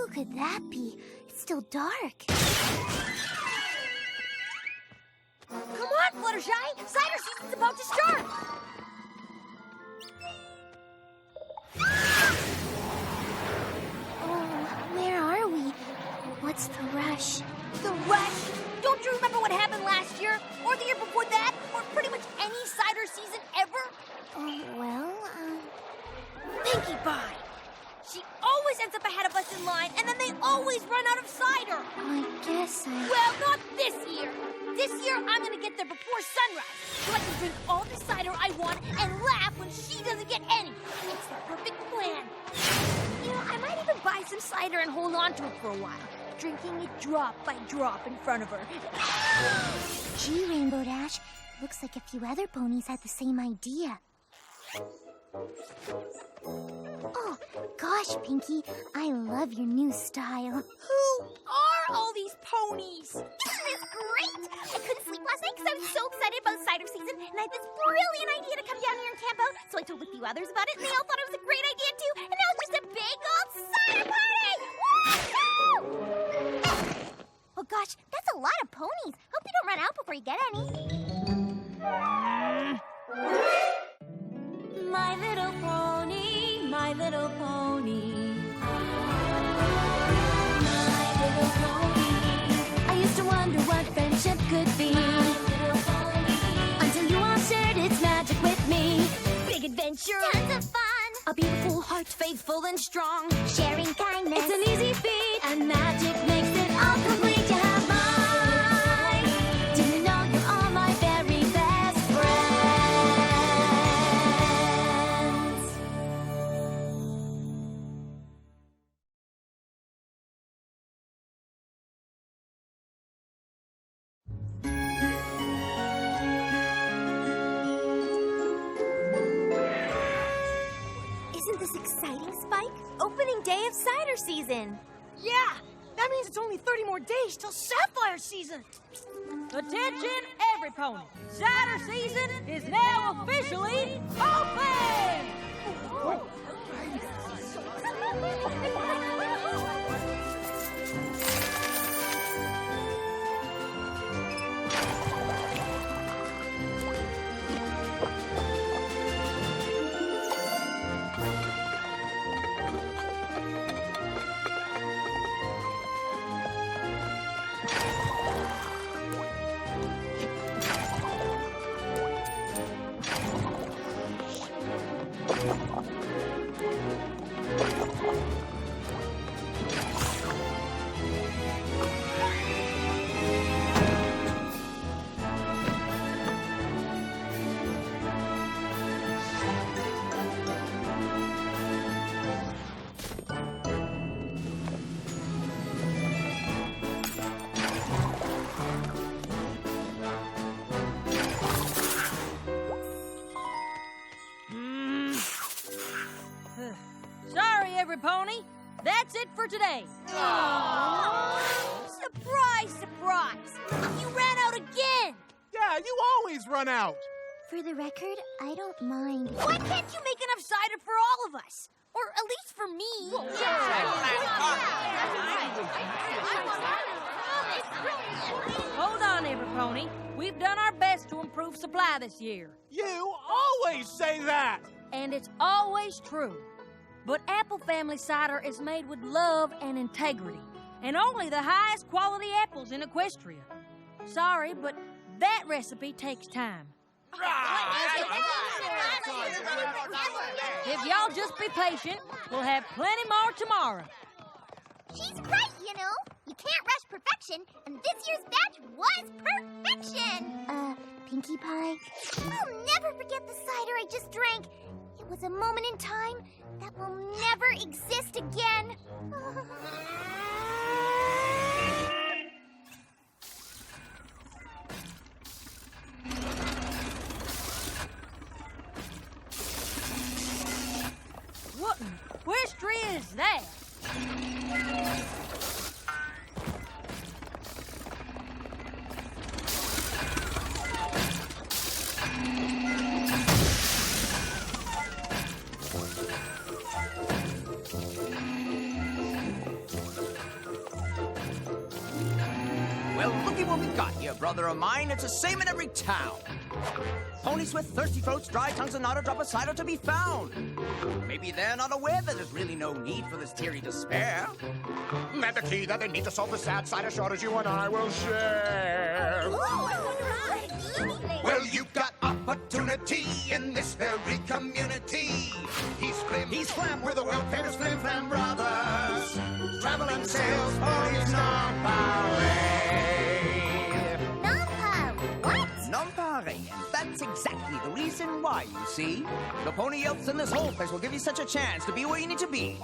Who could that be? It's still dark. Come on, Fluttershy! Cider season's about to start! Oh, where are we? What's the rush? The rush? Don't you remember what happened last year? Or the year before that? Or pretty much any cider season ever? Pinkie Pie! She always ends up ahead of us in line, and then they always run out of cider! I guess Well, not this year! This year, I'm gonna get there before sunrise, so I can drink all the cider I want and laugh when she doesn't get any. It's the perfect plan. You know, I might even buy some cider and hold on to it for a while, drinking it drop by drop in front of her. Gee, Rainbow Dash. Looks like a few other ponies had the same idea. Oh, gosh, Pinkie. I love your new style. Who are all these ponies? Isn't this great? I couldn't sleep last night because I was so excited about cider season, and I had this brilliant idea to come down here and camp out. So I told a few others about it, and they all thought it was a great idea too. And now it's just a big old cider party! Woo! Oh gosh, that's a lot of ponies. Hope you don't run out before you get any. My little pony, my little pony. My little pony. I used to wonder what friendship could be. Until you all shared its magic with me. Big adventure. Tons of fun. A beautiful heart, faithful and strong. Sharing kindness. It's an easy feat, and magic makes it all complete. You have mine. Didn't you know you're all my very best friends? Isn't this exciting, Spike? Opening day of cider season. Yeah, that means it's only 30 more days till sapphire season. Attention, every pony. Cider season is now officially open! Sorry, every pony. That's it for today. Aww. Surprise, surprise. You ran out again. Yeah, you always run out. For the record, I don't mind. Why can't you make enough cider for all of us? Or at least for me. Hold on, every pony. We've done our best to improve supply this year. You always say that. And it's always true. But Apple Family cider is made with love and integrity, and only the highest quality apples in Equestria. Sorry, but that recipe takes time. If y'all just be patient, we'll have plenty more tomorrow. She's right, you know. You can't rush perfection, and this year's batch was perfection. Pinkie Pie? I'll never forget the cider I just drank. It was a moment in time that will never exist again. What in Equestria is that? brother of mine, it's the same in every town. Ponies with thirsty throats, dry tongues, and not a drop of cider to be found. Maybe they're not aware that there's really no need for this teary despair. And the key that they need to solve the sad cider shortage you and I will share. Well, you've got opportunity in this very community. He's Flam, we're the world-famous Flim Flam brothers. Travel and sales for his Non-pare, and that's exactly the reason why, you see. The pony elves in this whole place will give you such a chance to be where you need to be.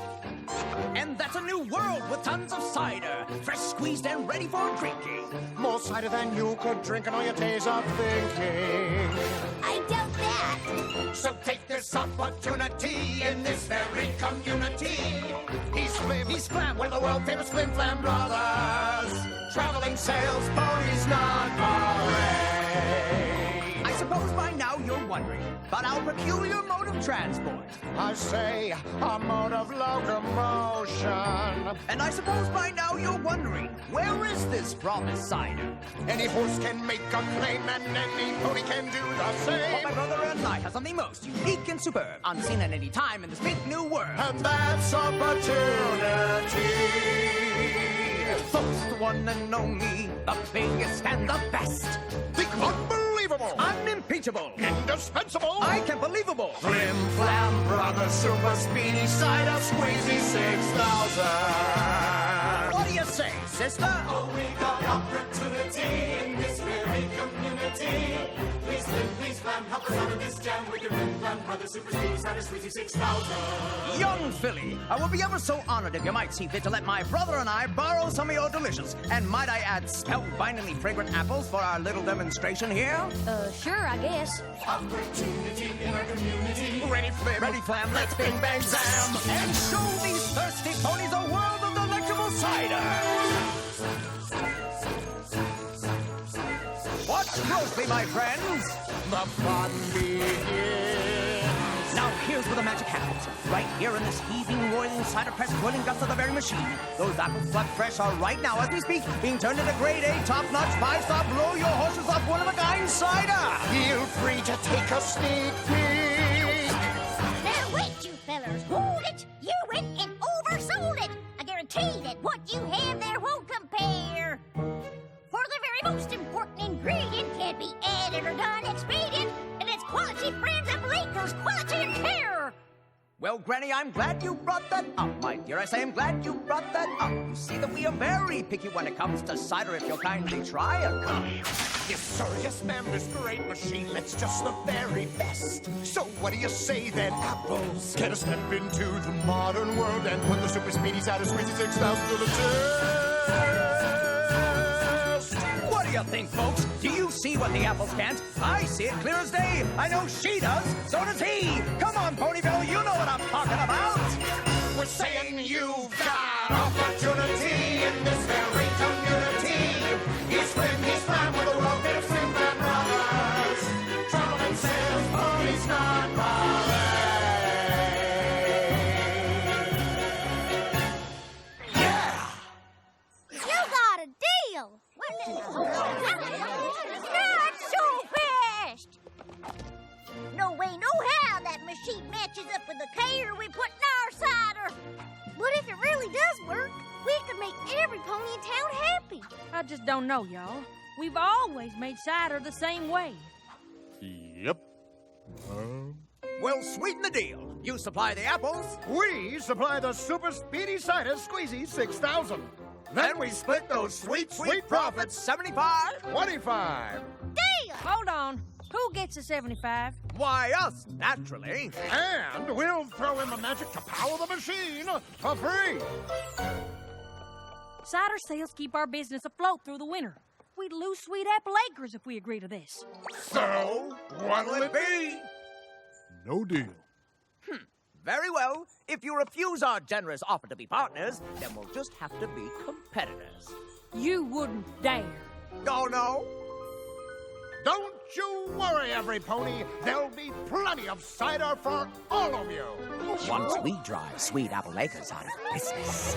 And that's a new world with tons of cider, fresh squeezed and ready for drinking. More cider than you could drink in all your days of thinking. I doubt that. So take this opportunity in this very community. He's Flam, we're the world-famous Flim Flam brothers. Traveling sales ponies, non-parade. I suppose by now you're wondering about our peculiar mode of transport. I say, a mode of locomotion. And I suppose by now you're wondering, where is this promised cider? Any horse can make a claim and any pony can do the But same. my brother and I have something most unique and superb, unseen at any time in this big new world. And that's opportunity. Folks, the one and only, the biggest and the best. The unbelievable. Unimpeachable. Indispensable. I can't believable. Flim Flam Brothers Super Speedy Cider Squeezy 6000. What do you say, sister? Oh, we got opportunity in this very community. Please, Flam, help us out of this jam. We can Flim Flam Brothers Super Speedy Cider Squeezy 6000. Young Philly, I will be ever so honored if you might see fit to let my brother and I borrow some of your delicious, and might I add spellbindingly fragrant apples for our little demonstration here? Sure, I guess. Opportunity in our community. Ready, Flim. Ready, Flam, let's bing, bang, zam, and show these thirsty ponies a world of delectable cider. Watch closely, my friends. The fun begins. Now, here's where the magic happens. Right here in this heaving, roiling, cider-pressed, boiling guts of the very machine. Those apples Flut fresh are right now, as we speak, being turned into grade A, top-notch, 5-star, blow your horses off one-of-a-kind cider. Feel free to take a sneak peek. Now wait, you fellers, hold it! You went and oversold it! I guarantee that what you have there won't compare. For the very most important ingredient can't be added or done expedient, and it's quality friends of Lakers, quality and care! Well, Granny, I'm glad you brought that up, my dear. I say I'm glad you brought that up. You see that we are very picky when it comes to cider, if you'll kindly try a cup. Yes, sir, yes, ma'am, this great machine, it's just the very best. So what do you say then, apples? Get a step into the modern world and put the Super Speedy Cider Squeezy 6000 to the test. What do you think, folks? Do you see what the apples can't? I see it clear as day. I know she does. So does he. Come on, Ponyville, you know what I'm talking about. We're saying you've got opportunity in this very community. He's Flam, we're the world-famous Flim Flam brothers. Travel and sales, ponies, non-parade. Yeah! You got a deal! Not so fast! No way, no how that machine matches up with the care we put in our cider! But if it really does work, we could make every pony in town happy. I just don't know, y'all. We've always made cider the same way. Yep. Well, sweeten the deal. You supply the apples. We supply the Super Speedy Cider Squeezy 6000. Then we split those sweet, sweet profits. 75. 25. Hold on. Who gets the 75? Why, us, naturally. And we'll throw in the magic to power the machine for free. Cider sales keep our business afloat through the winter. We'd lose sweet apple acres if we agree to this. So, what'll it be? No deal. Very well. If you refuse our generous offer to be partners, then we'll just have to be competitors. You wouldn't dare. Oh, no? Don't you worry, every pony. There'll be plenty of cider for all of you. Once we drive sweet apple acres out of business.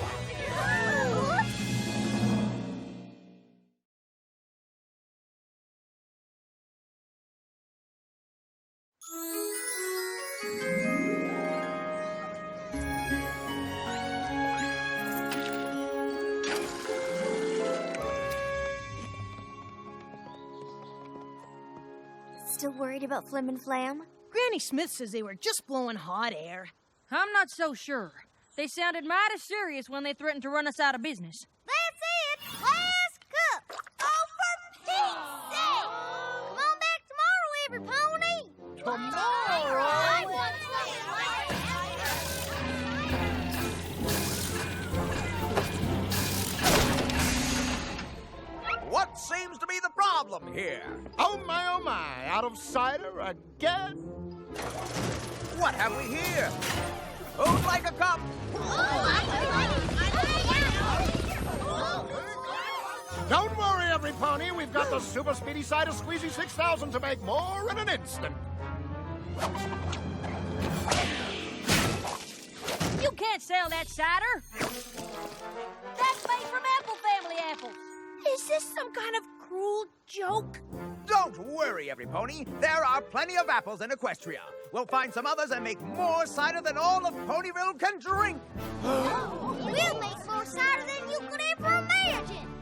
Still worried about Flim and Flam? Granny Smith says they were just blowing hot air. I'm not so sure. They sounded mighty serious when they threatened to run us out of business. That's it! Last cup! Oh, for Pete's sake! Come on back tomorrow, every pony! Tomorrow? What seems to be the problem here? Oh my, out of cider again? What have we here? Who'd like a cup? Don't worry, every pony. We've got the super speedy cider squeezy 6000 to make more in an instant. You can't sell that cider. That's made from apple family apples. Is this some kind of cruel joke? Don't worry, every pony. There are plenty of apples in Equestria. We'll find some others and make more cider than all of Ponyville can drink. We'll make more cider than you could ever imagine!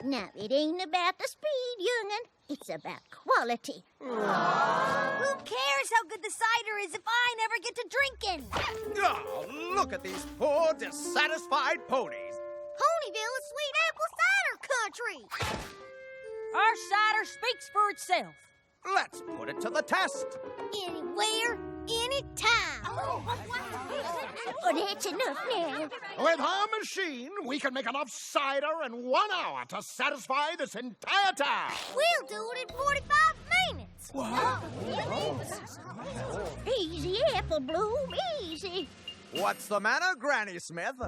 Now, it ain't about the speed, young'un. It's about quality. Who cares how good the cider is if I never get to drinking? Oh, look at these poor, dissatisfied ponies. Ponyville is sweet apple cider country! Our cider speaks for itself. Let's put it to the test. Anywhere, anytime. But that's enough now. With our machine, we can make enough cider in 1 hour to satisfy this entire town. We'll do it in 45 minutes. Easy, Apple Bloom, easy. What's the matter, Granny Smith?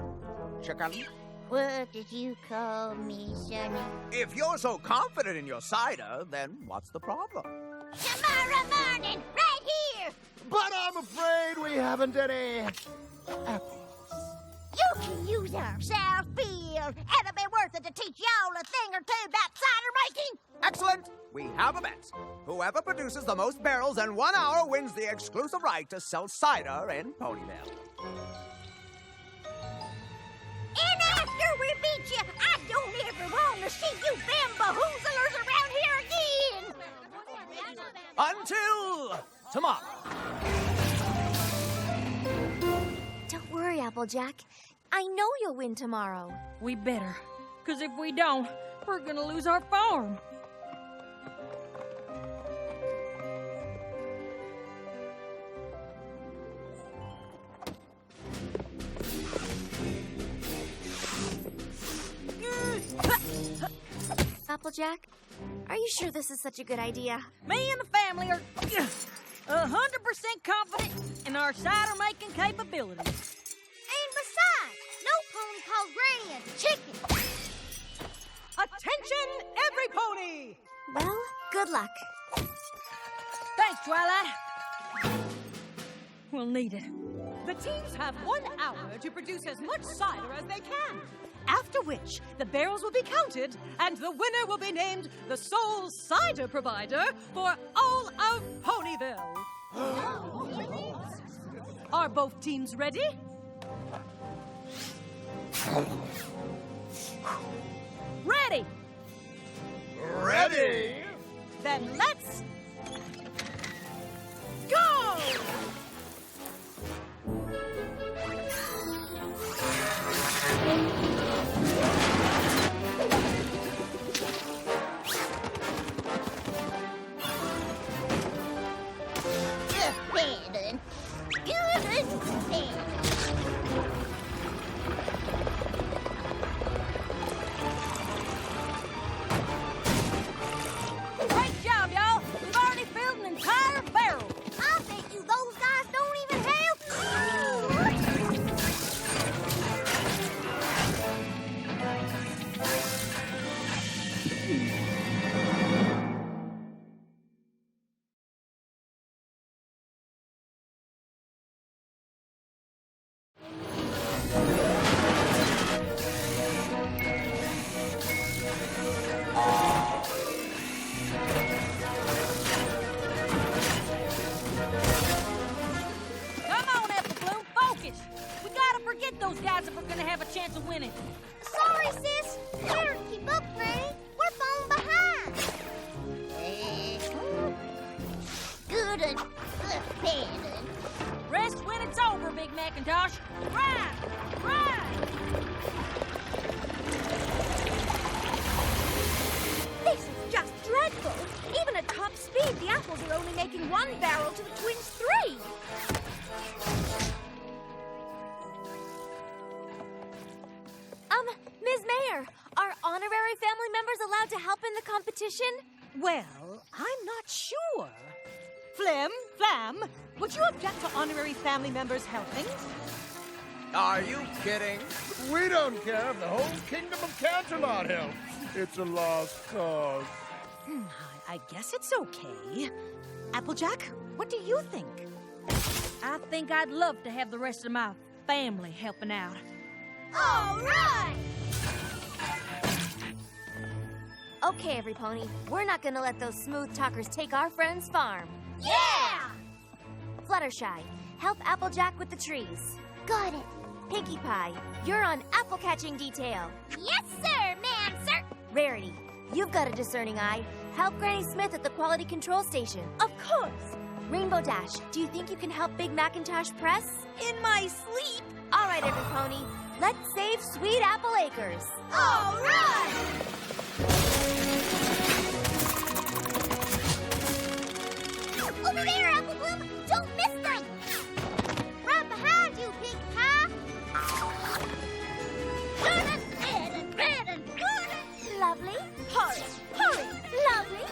Chicken? What did you call me, Sonny? If you're so confident in your cider, then what's the problem? Tomorrow morning, right here. But I'm afraid we haven't any apples. You can use our south field. It'll be worth it to teach y'all a thing or two about cider making. Excellent! We have a bet. Whoever produces the most barrels in 1 hour wins the exclusive right to sell cider in Ponyville. And after we beat you, I don't ever want to see you bamboozlers around here again. Until tomorrow. Don't worry, Applejack. I know you'll win tomorrow. We better. Because if we don't, we're going to lose our farm. Applejack, are you sure this is such a good idea? Me and the family are 100% confident in our cider-making capabilities. And besides, no pony calls Granny a chicken. Attention, every pony! Well, good luck. Thanks, Twilight. We'll need it. The teams have 1 hour to produce as much cider as they can. After which, the barrels will be counted, and the winner will be named the sole cider provider for all of Ponyville. Are both teams ready? Ready! Ready? Then let's go! Great job, y'all. good. Bad. Rest when it's over, Big Macintosh. Ride! Ride! This is just dreadful. Even at top speed, the apples are only making 1 barrel to the twins' 3. Ms. Mayor, are honorary family members allowed to help in the competition? Well, I'm not sure. Flim Flam, would you object to honorary family members helping? Are you kidding? We don't care if the whole kingdom of Canterlot helps. It's a lost cause. I guess it's okay. Applejack, what do you think? I think I'd love to have the rest of my family helping out. All right! Okay, every pony, we're not gonna let those smooth talkers take our friend's farm. Yeah! Fluttershy, help Applejack with the trees. Got it. Pinkie Pie, you're on apple catching detail. Yes, sir, ma'am, sir. Rarity, you've got a discerning eye. Help Granny Smith at the quality control station. Of course. Rainbow Dash, do you think you can help Big Macintosh press? In my sleep. All right, every pony, let's save Sweet Apple Acres. All right! Over there, Apple Bloom! Don't miss them! Right behind you, Pinkie Pie! Good and red and red and good and Lovely. hurry, hurry, Lovely.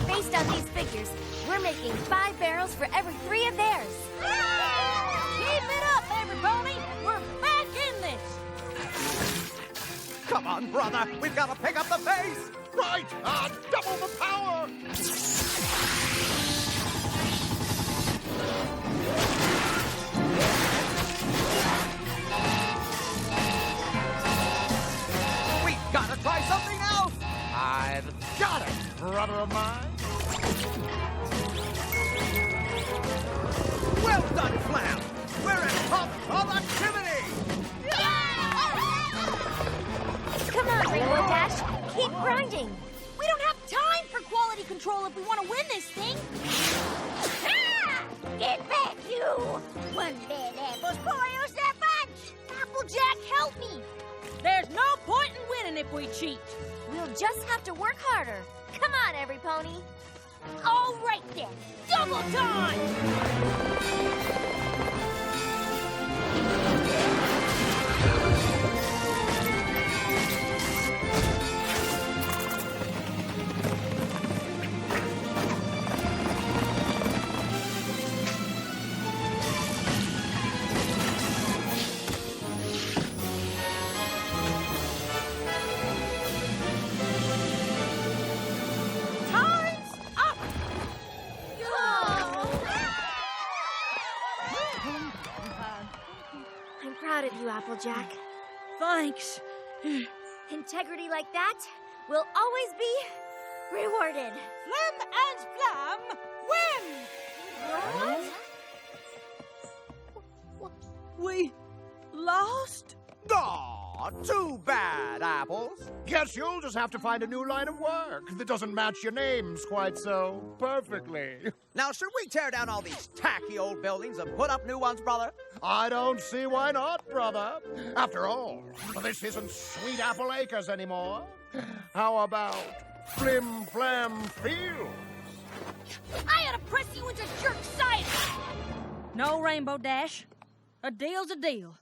Based on these figures, we're making 5 barrels for every 3 of theirs. Keep it up, everybody! We're back in this! Come on, brother. We've got to pick up the pace. Right! Double the power! We've got to try something else. I've got it, brother of mine. Well done, Flam. We're at top of activity. Come on, Rainbow Dash. Keep grinding. We don't have time for quality control if we want to win this thing. Ah! Get back, you! One bad apple spoils that bunch! Applejack, help me. There's no point in winning if we cheat. We'll just have to work harder. Come on, every pony. All right, then. Double time! Time's up! I'm proud of you, Applejack. Thanks. Integrity like that will always be rewarded. Flim and Flam win! What? We lost? Aw, too bad, Apples. Guess you'll just have to find a new line of work that doesn't match your names quite so perfectly. Now, should we tear down all these tacky old buildings and put up new ones, brother? I don't see why not, brother. After all, this isn't Sweet Apple Acres anymore. How about Flim Flam Field? I ought to press you into jerk cider. No, Rainbow Dash. A deal's a deal.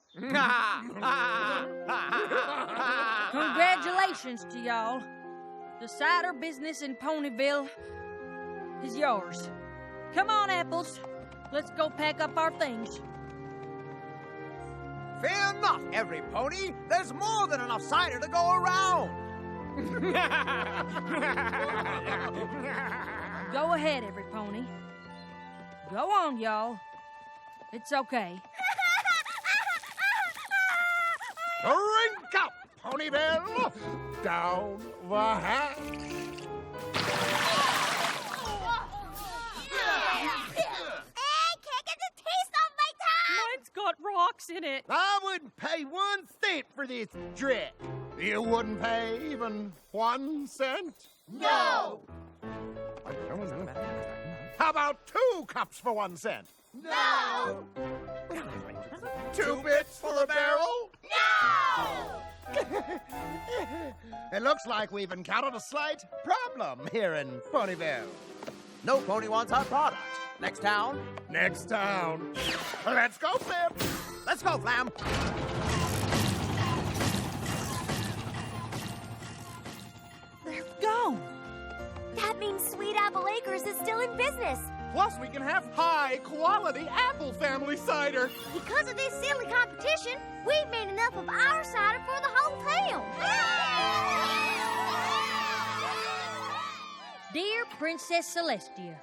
Congratulations to y'all. The cider business in Ponyville is yours. Come on, Apples. Let's go pack up our things. Fear not, every pony. There's more than enough cider to go around. Go ahead, every pony. Go on, y'all. It's okay. Drink up, Ponyville! Down the hatch! I can't get the taste off my tongue! Mine's got rocks in it. I wouldn't pay 1 cent for this trick. You wouldn't pay even 1 cent? No! How about 2 cups for 1 cent? No! 2 bits for the barrel? No! It looks like we've encountered a slight problem here in Ponyville. No pony wants our product. Next town? Next town. Let's go, Flim. Let's go, Flam. Go! That means Sweet Apple Acres is still in business. Plus, we can have high-quality apple family cider. Because of this silly competition, we've made enough of our cider for the whole town. Dear Princess Celestia,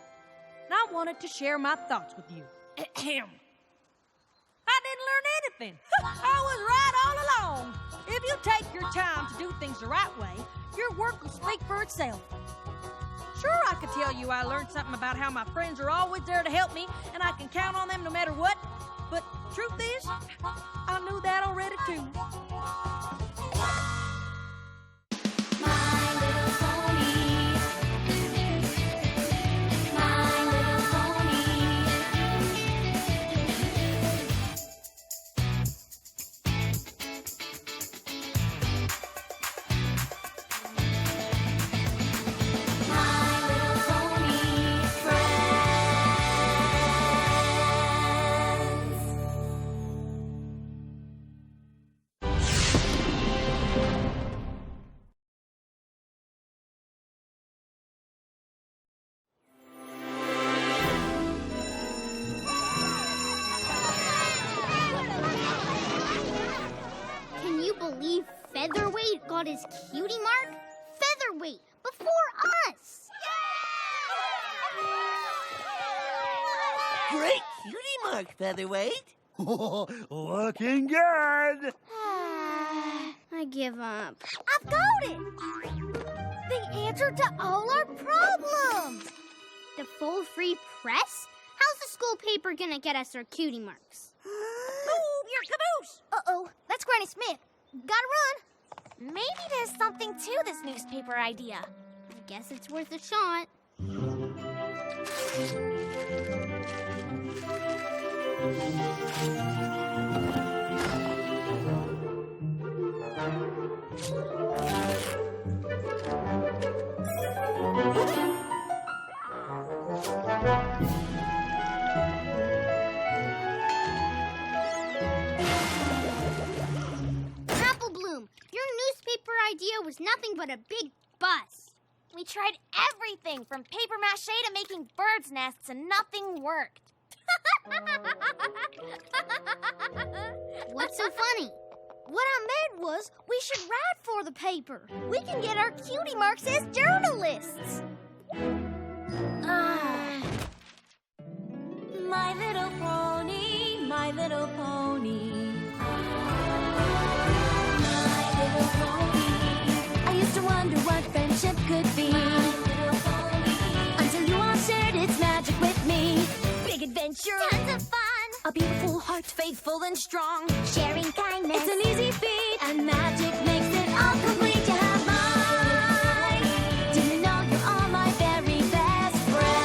I wanted to share my thoughts with you. Ahem. I didn't learn anything. I was right all along. If you take your time to do things the right way, your work will speak for itself. Sure, I could tell you I learned something about how my friends are always there to help me, and I can count on them no matter what. But truth is, I knew that already too. My little pony. My little pony. My little pony friends. Can you believe Featherweight got his cutie mark? Featherweight, before us! Great cutie mark, Featherweight. Looking good. I give up. I've got it! The answer to all our problems! The full free press? How's the school paper gonna get us our cutie marks? Move your caboose! Uh-oh, that's Granny Smith. Gotta run. Maybe there's something to this newspaper idea. I guess it's worth a shot. Apple Bloom, your newspaper idea was nothing but a big bust. We tried everything from paper mache to making birds' nests and nothing worked. What's so funny? What I meant was we should write for the paper. We can get our cutie marks as journalists. My little pony, my little pony. My little pony. I used to wonder what friendship could be. My little pony. Until you all shared its magic with me. Big adventure. Tons of fun. A beautiful heart, faithful and strong. Sharing kindness. It's an easy feat, and magic makes it all complete. You have mine. Do you know you're all my very best friends?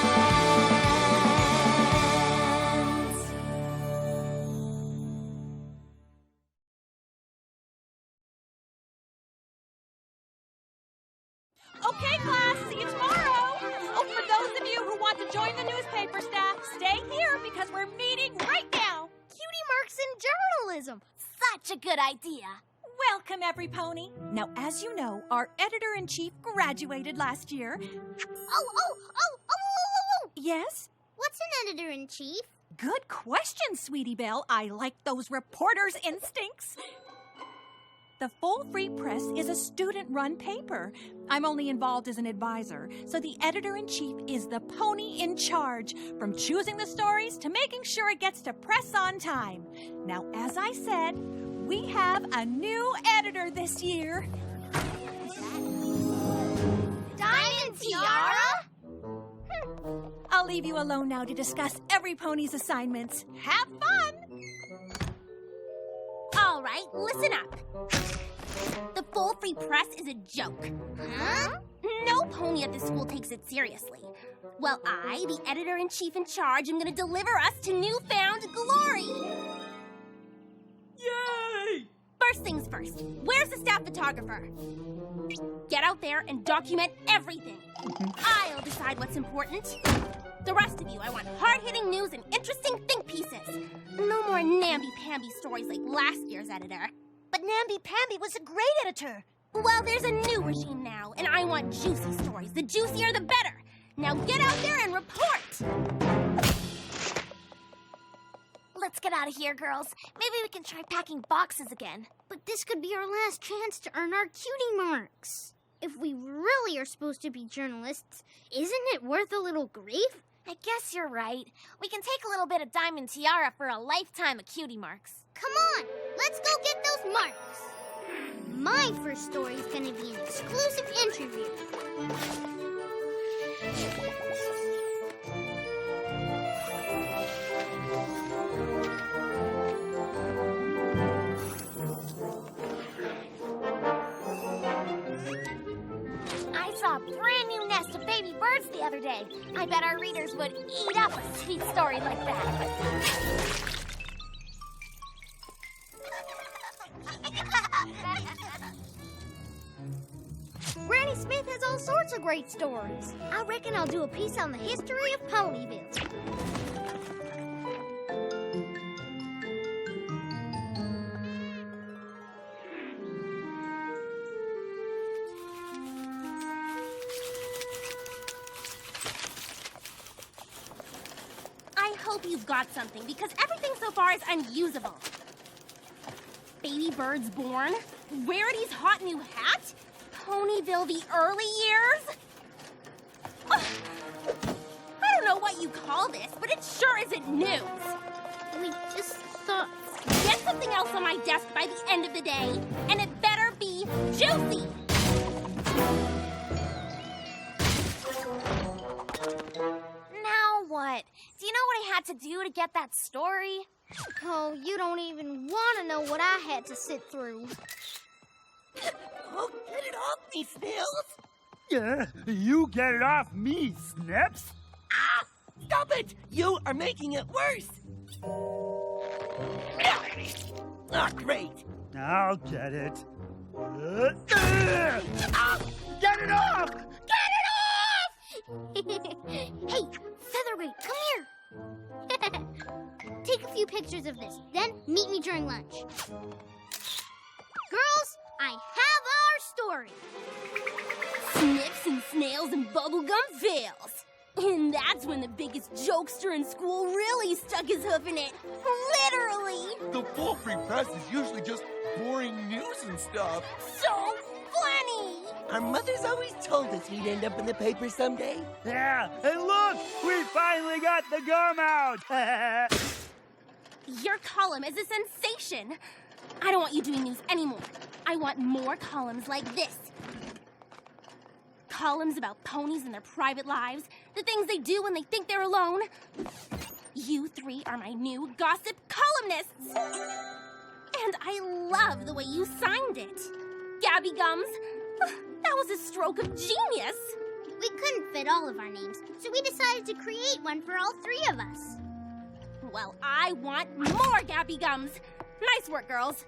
Okay, class, see you tomorrow. Oh, for those of you who want to join the newspaper staff, stay here because we're meeting right now. Cutie marks in journalism. Such a good idea. Welcome, every pony. Now, as you know, our editor-in-chief graduated last year. Oh. Yes? What's an editor-in-chief? Good question, Sweetie Belle. I like those reporter's instincts. The Full Free Press is a student-run paper. I'm only involved as an advisor, so the editor-in-chief is the pony in charge, from choosing the stories to making sure it gets to press on time. Now, as I said, we have a new editor this year. Diamond Tiara? I'll leave you alone now to discuss every pony's assignments. Have fun! All right, listen up. The full free press is a joke. Huh? No pony at this school takes it seriously. Well, I, the editor-in-chief in charge, am gonna deliver us to newfound glory! Yay! First things first, where's the staff photographer? Get out there and document everything. I'll decide what's important. The rest of you, I want hard-hitting news and interesting think pieces. No more namby-pamby stories like last year's editor. But namby-pamby was a great editor. Well, there's a new regime now, and I want juicy stories. The juicier, the better. Now get out there and report! Let's get out of here, girls. Maybe we can try packing boxes again. But this could be our last chance to earn our cutie marks. If we really are supposed to be journalists, isn't it worth a little grief? I guess you're right. We can take a little bit of diamond tiara for a lifetime of cutie marks. Come on, let's go get those marks. My first story is going to be an exclusive interview. I saw a brand new nest of baby birds the other day. I bet our readers would eat up a sweet story like that. Granny Smith has all sorts of great stories. I reckon I'll do a piece on the history of Ponyville. I hope you've got something, because everything so far is unusable. Baby birds born? Rarity's hot new hat? Ponyville the early years? Ugh. I don't know what you call this, but it sure isn't news. We just thought... Get something else on my desk by the end of the day, and it better be juicy! Now what? Do you know what I had to do to get that story? Oh, you don't even want to know what I had to sit through. Oh, get it off me, Snails! You get it off me, Snips! Ah! Stop it! You are making it worse! Ah, great! I'll get it. Ah! Get it off! Get it off! Hey, Featherweight, come here! Take a few pictures of this, then meet me during lunch. Girls, I have our story. Snips and snails and bubblegum veils. And that's when the biggest jokester in school really stuck his hoof in it. Literally. The full free press is usually just boring news and stuff. So funny. Our mothers always told us we'd end up in the paper someday. Yeah, and look! We finally got the gum out! Your column is a sensation. I don't want you doing news anymore. I want more columns like this. Columns about ponies and their private lives, the things they do when they think they're alone. You three are my new gossip columnists. And I love the way you signed it. Gabby Gums, that was a stroke of genius. We couldn't fit all of our names, so we decided to create one for all three of us. Well, I want more Gabby Gums. Nice work, girls.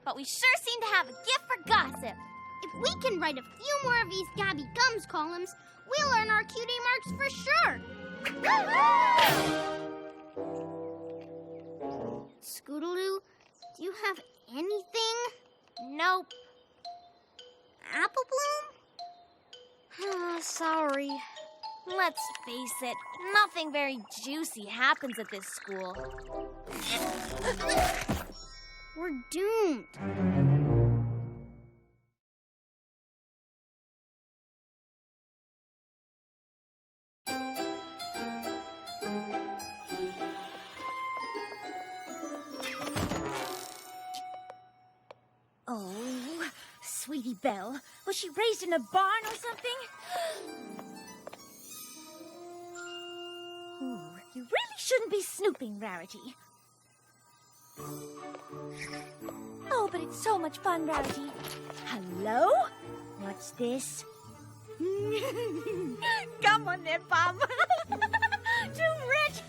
But we sure seem to have a gift for gossip. If we can write a few more of these Gabby Gums columns, we'll earn our cutie marks for sure. Scootaloo, do you have anything? Nope. Apple Bloom? Sorry. Let's face it, nothing very juicy happens at this school. We're doomed. Oh, Sweetie Belle, was she raised in a barn or something? Ooh, you really shouldn't be snooping, Rarity. Oh, but it's so much fun, Rarity. Hello? What's this? Come on there, Bum. Too rich.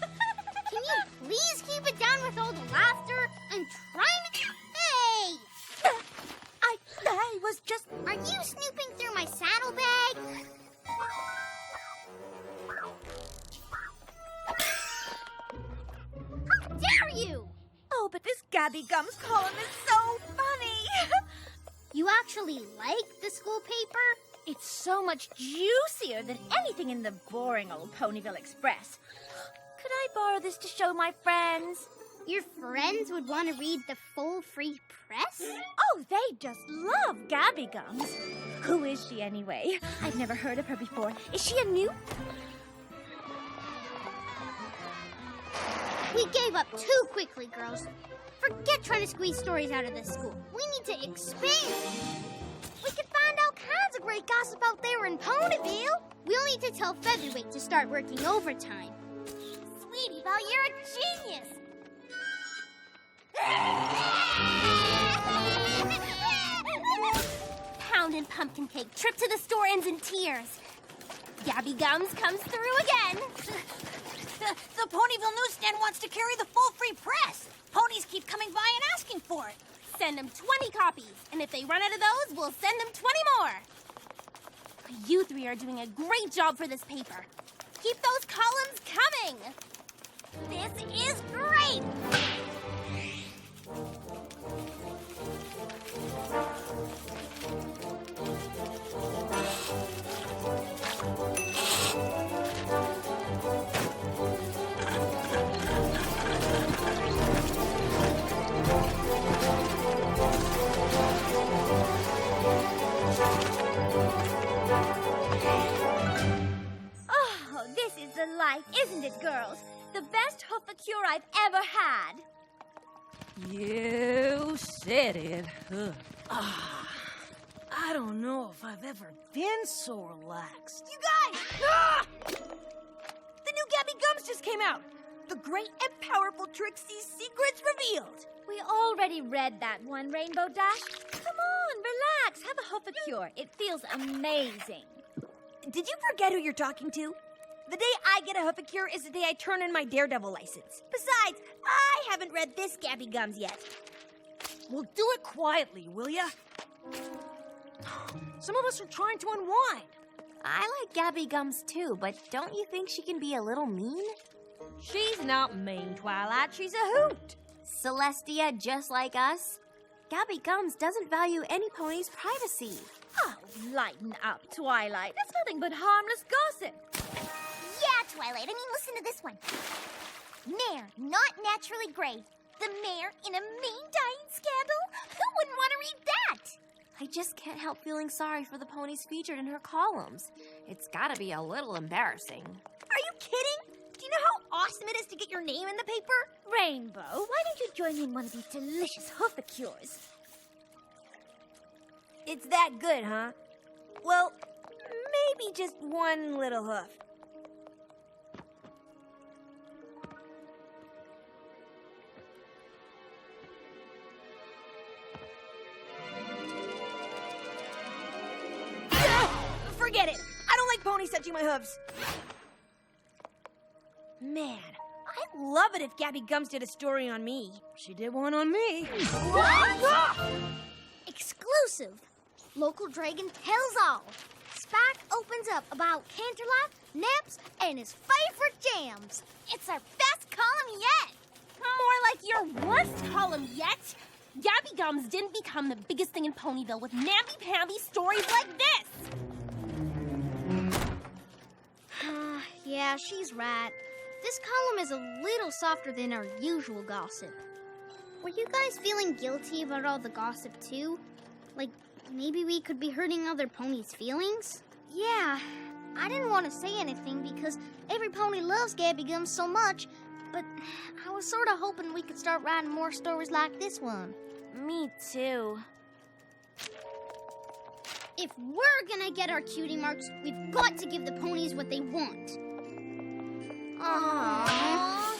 Can you please keep it down with all the laughter? I'm trying to... Hey! I was just... Are you snooping through my saddlebag? How dare you! Oh, but this Gabby Gums column is so funny. You actually like the school paper? It's so much juicier than anything in the boring old Ponyville Express. Could I borrow this to show my friends? Your friends would want to read the full free press? Oh, they just love Gabby Gums. Who is she anyway? I've never heard of her before. Is she a new? We gave up too quickly, girls. Forget trying to squeeze stories out of this school. We need to expand. We could find all kinds of great gossip out there in Ponyville. We'll need to tell Featherweight to start working overtime. Sweetie Belle, you're a genius. Pound and pumpkin cake. Trip to the store ends in tears. Gabby Gums comes through again. The Ponyville newsstand wants to carry the full free press. Ponies keep coming by and asking for it. Send them 20 copies, and if they run out of those, we'll send them 20 more. You three are doing a great job for this paper. Keep those columns coming. This is great. Oh, this is the life, isn't it, girls? The best hoof-a-cure I've ever had. You said it. I don't know if I've ever been so relaxed. You guys! Ah! The new Gabby Gums just came out. The great and powerful Trixie's Secrets Revealed. We already read that one, Rainbow Dash. Come on, relax. Have a hoof-a-cure. It feels amazing. Did you forget who you're talking to? The day I get a hoof-a-cure is the day I turn in my Daredevil license. Besides, I haven't read this Gabby Gums yet. Well, do it quietly, will ya? Some of us are trying to unwind. I like Gabby Gums too, but don't you think she can be a little mean? She's not mean, Twilight. She's a hoot. Celestia, just like us? Gabby Gums doesn't value any pony's privacy. Oh, lighten up, Twilight. That's nothing but harmless gossip. Yeah, Twilight. Listen to this one. Mare, not naturally gray. The mare in a mean dying scandal? Who wouldn't want to read that? I just can't help feeling sorry for the ponies featured in her columns. It's gotta be a little embarrassing. Are you kidding? Do you know how awesome it is to get your name in the paper? Rainbow, why don't you join me in one of these delicious hoof-a-cures? It's that good, huh? Well, maybe just one little hoof. Forget it. I don't like ponies touching my hooves. Man, I'd love it if Gabby Gums did a story on me. She did one on me. Exclusive. Local Dragon tells all. Spock opens up about Canterlot, Naps, and his favorite jams. It's our best column yet. More like your worst column yet. Gabby Gums didn't become the biggest thing in Ponyville with namby-pamby stories like this. Yeah, she's right. This column is a little softer than our usual gossip. Were you guys feeling guilty about all the gossip too? Like, maybe we could be hurting other ponies' feelings? Yeah, I didn't want to say anything because every pony loves Gabby Gums so much, but I was sort of hoping we could start writing more stories like this one. Me too. If we're gonna get our cutie marks, we've got to give the ponies what they want. Aww.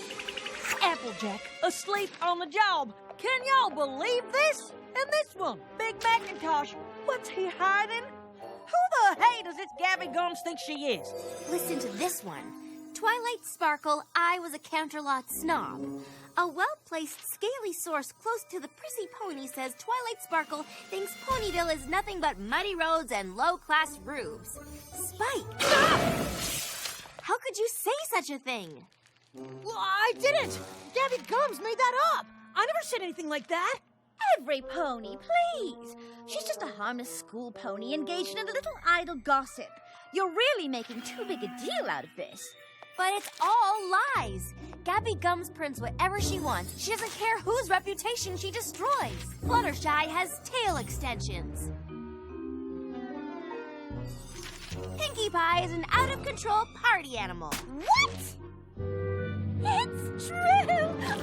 Applejack asleep on the job. Can y'all believe this? And this one, Big Macintosh, what's he hiding? Who the hey does this Gabby Gums think she is? Listen to this one. Twilight Sparkle, I was a Canterlot snob. A well-placed scaly source close to the prissy pony says Twilight Sparkle thinks Ponyville is nothing but muddy roads and low-class roofs. Spike! How could you say such a thing? Well, I didn't. Gabby Gums made that up. I never said anything like that. Every pony, please. She's just a harmless school pony engaged in a little idle gossip. You're really making too big a deal out of this. But it's all lies. Gabby Gums prints whatever she wants. She doesn't care whose reputation she destroys. Fluttershy has tail extensions. Pinkie Pie is an out-of-control party animal. What? It's true!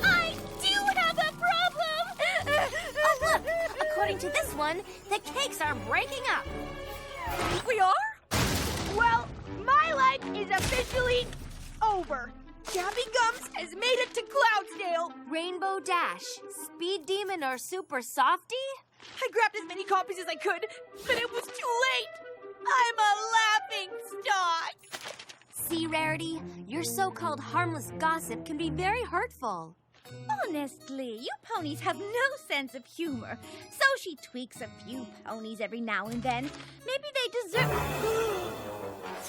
I do have a problem! Oh, look! According to this one, the cakes are breaking up. We are? Well, my life is officially over. Gabby Gums has made it to Cloudsdale. Rainbow Dash, Speed Demon, or Super Softy? I grabbed as many copies as I could, but it was too late. I'm a laughing stock. See, Rarity, your so-called harmless gossip can be very hurtful. Honestly, you ponies have no sense of humor. So she tweaks a few ponies every now and then. Maybe they deserve...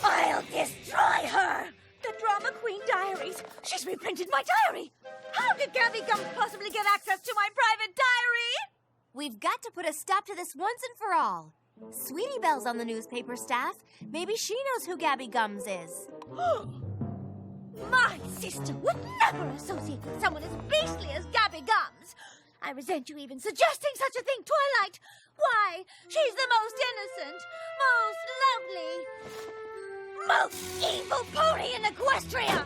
I'll destroy her! The Drama Queen Diaries. She's reprinted my diary. How did Gabby Gums possibly get access to my private diary? We've got to put a stop to this once and for all. Sweetie Belle's on the newspaper staff. Maybe she knows who Gabby Gums is. My sister would never associate with someone as beastly as Gabby Gums. I resent you even suggesting such a thing, Twilight. Why? She's the most innocent, most lovely, most evil pony in Equestria.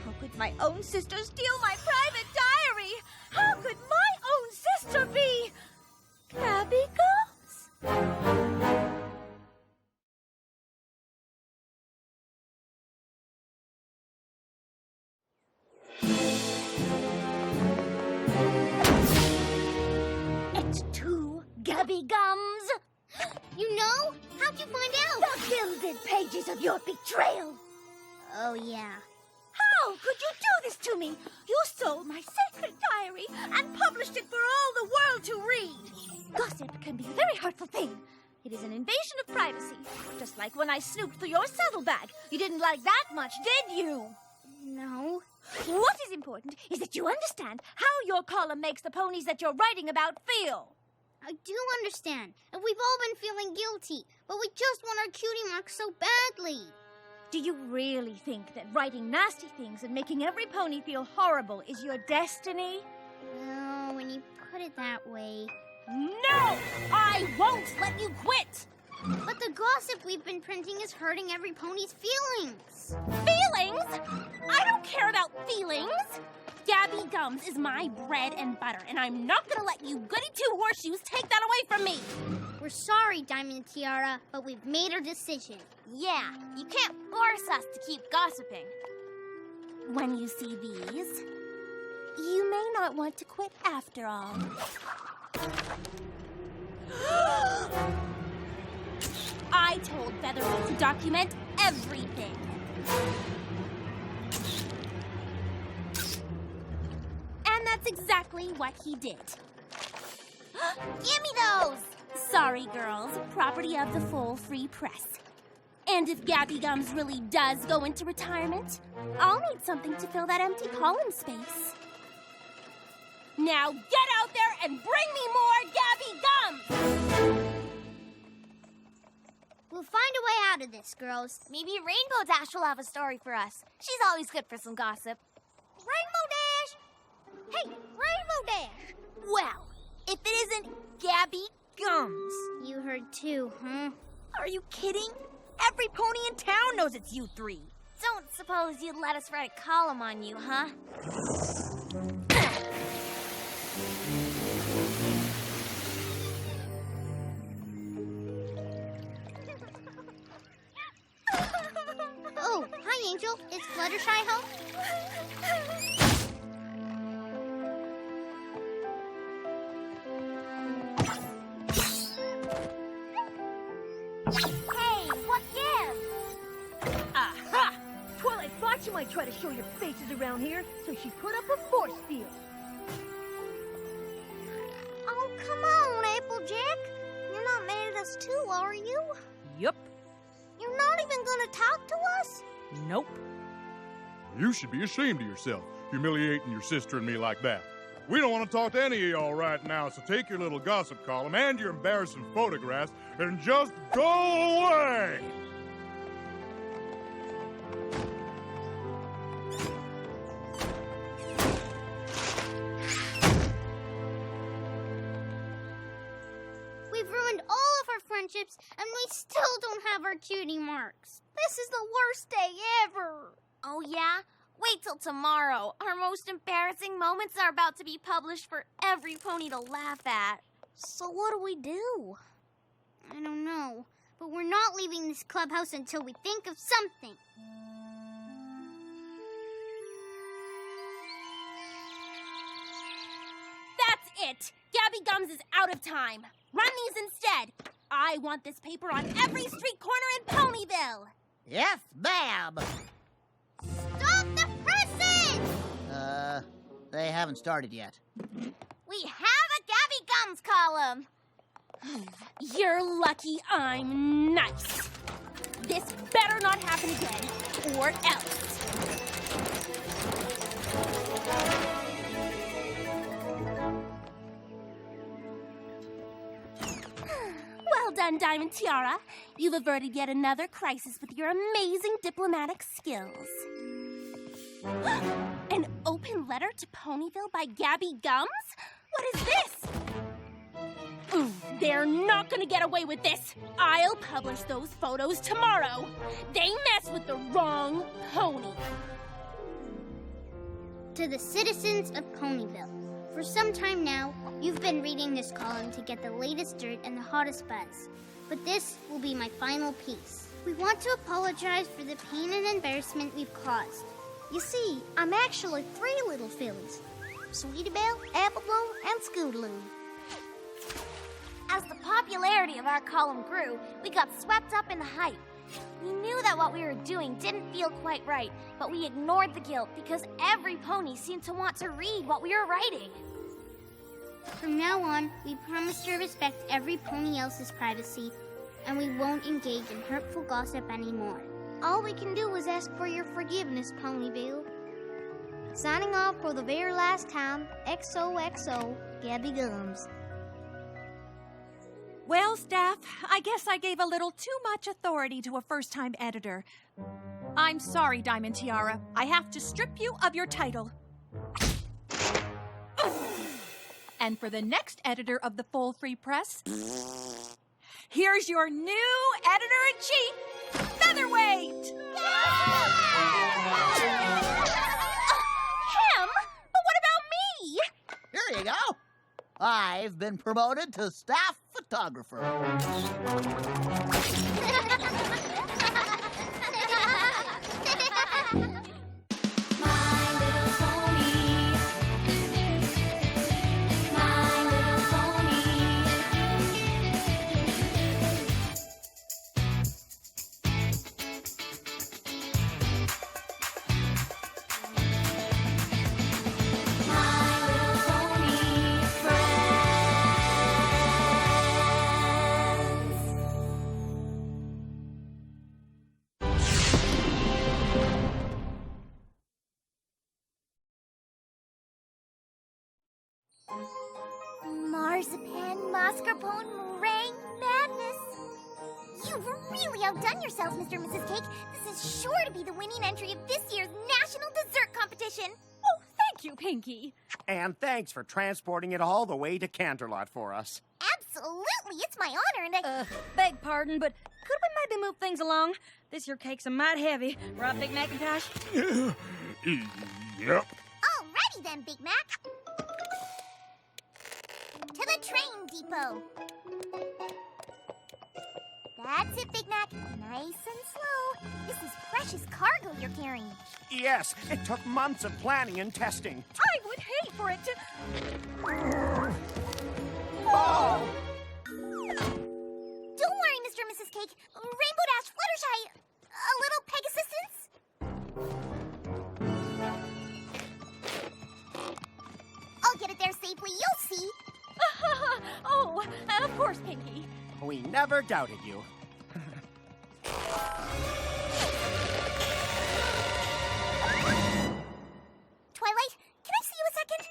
How could my own sister steal my private diary? How could my own sister be Gabby Gums? It's two Gabby Gums. You know? How'd you find out? The gilded pages of your betrayal. Oh, yeah. How could you do this to me? You stole my sacred diary and published it for all the world to read. Gossip can be a very hurtful thing. It is an invasion of privacy. Just like when I snooped through your saddlebag. You didn't like that much, did you? No. What is important is that you understand how your column makes the ponies that you're writing about feel. I do understand. And we've all been feeling guilty. But we just want our cutie marks so badly. Do you really think that writing nasty things and making every pony feel horrible is your destiny? Well, when you put it that way. No! I won't let you quit! But the gossip we've been printing is hurting every pony's feelings. Feelings? I don't care about feelings! Gabby Gums is my bread and butter, and I'm not gonna let you goody two-horseshoes take that away from me! We're sorry, Diamond Tiara, but we've made our decision. Yeah, you can't force us to keep gossiping. When you see these, you may not want to quit after all. I told Featherweight to document everything. And that's exactly what he did. Give me those! Sorry, girls. Property of the full free press. And if Gabby Gums really does go into retirement, I'll need something to fill that empty column space. Now get out there and bring me more Gabby Gums! We'll find a way out of this, girls. Maybe Rainbow Dash will have a story for us. She's always good for some gossip. Rainbow Dash! Hey, Rainbow Dash! Well, if it isn't Gabby Gums. You heard too, huh? Are you kidding? Every pony in town knows it's you three. Don't suppose you'd let us write a column on you, huh? Oh, hi, Angel. Is Fluttershy home? Hey, what gives? Aha! Twilight thought you might try to show your faces around here, so she put up a force field. Oh, come on, Applejack. You're not mad at us too, are you? Yup. You're not even gonna talk to us? Nope. You should be ashamed of yourself, humiliating your sister and me like that. We don't want to talk to any of y'all right now, so take your little gossip column and your embarrassing photographs and just go away! We've ruined all of our friendships, and we still don't have our cutie marks. This is the worst day ever. Oh, yeah? Wait till tomorrow. Our most embarrassing moments are about to be published for every pony to laugh at. So what do? I don't know, but we're not leaving this clubhouse until we think of something. That's it! Gabby Gums is out of time. Run these instead. I want this paper on every street corner in Ponyville. Yes, ma'am. Stop the presses! They haven't started yet. We have a Gabby Gums column. You're lucky I'm nice. This better not happen again, or else. Well done, Diamond Tiara. You've averted yet another crisis with your amazing diplomatic skills. An open letter to Ponyville by Gabby Gums? What is this? They're not gonna get away with this. I'll publish those photos tomorrow. They mess with the wrong pony. To the citizens of Ponyville, for some time now, you've been reading this column to get the latest dirt and the hottest buzz. But this will be my final piece. We want to apologize for the pain and embarrassment we've caused. You see, I'm actually 3 little fillies. Sweetie Belle, Apple Bloom, and Scootaloo. As the popularity of our column grew, we got swept up in the hype. We knew that what we were doing didn't feel quite right, but we ignored the guilt because every pony seemed to want to read what we were writing. From now on, we promise to respect every pony else's privacy, and we won't engage in hurtful gossip anymore. All we can do is ask for your forgiveness, Ponyville. Signing off for the very last time, XOXO, Gabby Gums. Well, staff, I guess I gave a little too much authority to a first-time editor. I'm sorry, Diamond Tiara. I have to strip you of your title. And for the next editor of the Full Free Press, here's your new editor-in-chief, Featherweight! Him? But what about me? Here you go. I've been promoted to staff photographer. Marzipan, mascarpone, meringue, madness. You've really outdone yourselves, Mr. and Mrs. Cake. This is sure to be the winning entry of this year's National Dessert Competition. Oh, thank you, Pinkie. And thanks for transporting it all the way to Canterlot for us. Absolutely, it's my honor, and I... Beg pardon, but could we maybe move things along? This here cake's a mite heavy. Right, Big Macintosh? Yep. Alrighty then, Big Mac. To the train depot. That's it, Big Mac. Nice and slow. This is precious cargo you're carrying. Yes, it took months of planning and testing. I would hate for it to... Oh! Don't worry, Mr. and Mrs. Cake. never doubted you. Twilight, can I see you a second?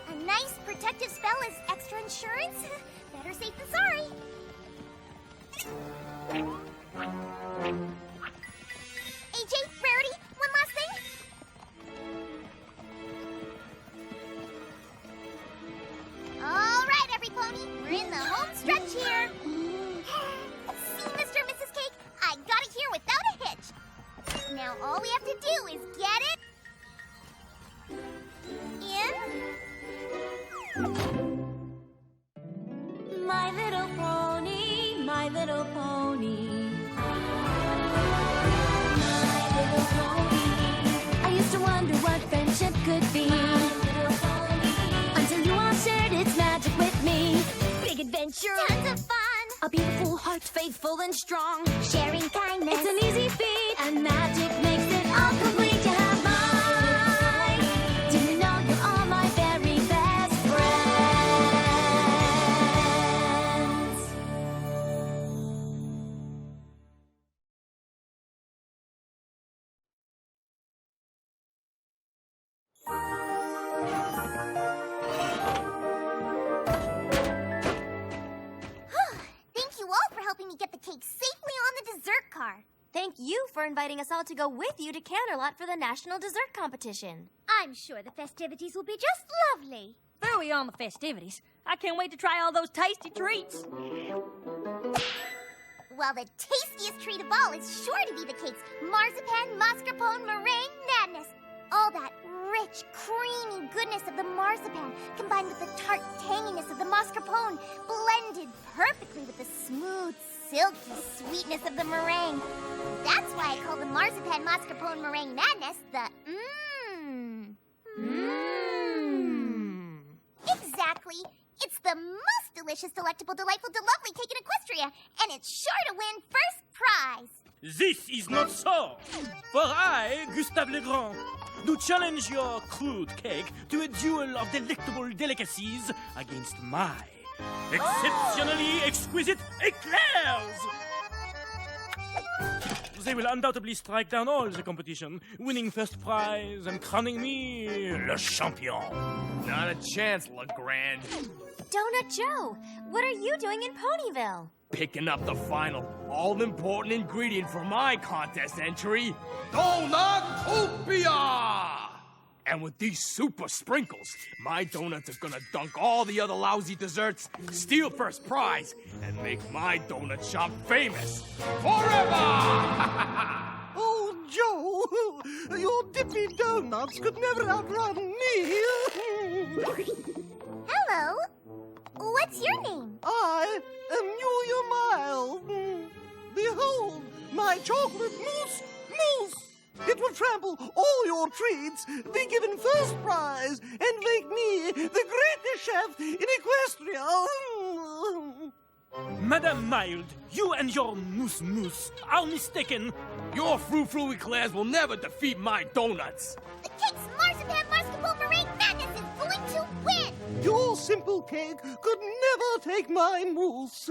A nice protective spell is extra insurance. Better safe than sorry. AJ, Rarity, one last thing. All right, every pony, we're in the home stretch here. See, Mr. and Mrs. Cake, I got it here without a hitch. Now all we have to do is get it in. My little pony, my little pony. My little pony. I used to wonder what friendship could be. My little pony. Until you all shared its magic with me. Big adventure. Tons of fun. A beautiful heart, faithful and strong. Sharing kindness. It's an easy feat, and magic makes it all complete. You have mine. Do you know you're all my very best friends? Thank you all for helping me get the cake safely on the dessert car. Thank you for inviting us all to go with you to Canterlot for the National Dessert Competition. I'm sure the festivities will be just lovely. Before we on the festivities, I can't wait to try all those tasty treats. Well, the tastiest treat of all is sure to be the cake's marzipan, mascarpone, meringue madness. All that rich, creamy goodness of the marzipan combined with the tart tanginess of the mascarpone, blended perfectly with the smooth, silky sweetness of the meringue. That's why I call the marzipan mascarpone meringue madness the Exactly. It's the most delicious, delectable, delightful, delovely cake in Equestria, and it's sure to win first prize. This is not so. For I, Gustave Legrand, do challenge your crude cake to a duel of delectable delicacies against my exceptionally exquisite eclairs. They will undoubtedly strike down all the competition, winning first prize and crowning me le champion. Not a chance, Legrand. Donut Joe, what are you doing in Ponyville? Picking up the final, all-important ingredient for my contest entry, Donutopia! And with these super sprinkles, my donuts are gonna dunk all the other lousy desserts, steal first prize, and make my donut shop famous forever! Oh, Joe, your dippy donuts could never outrun me. Hello. What's your name? I am Julia Miles. Behold, my chocolate mousse. It will trample all your treats, be given first prize, and make me the greatest chef in Equestria. Madame Mild, you and your mousse are mistaken. Your frou-frou eclairs will never defeat my donuts. The cake's marzipan mascarpone meringue madness is going to win. Your simple cake could never take my mousse.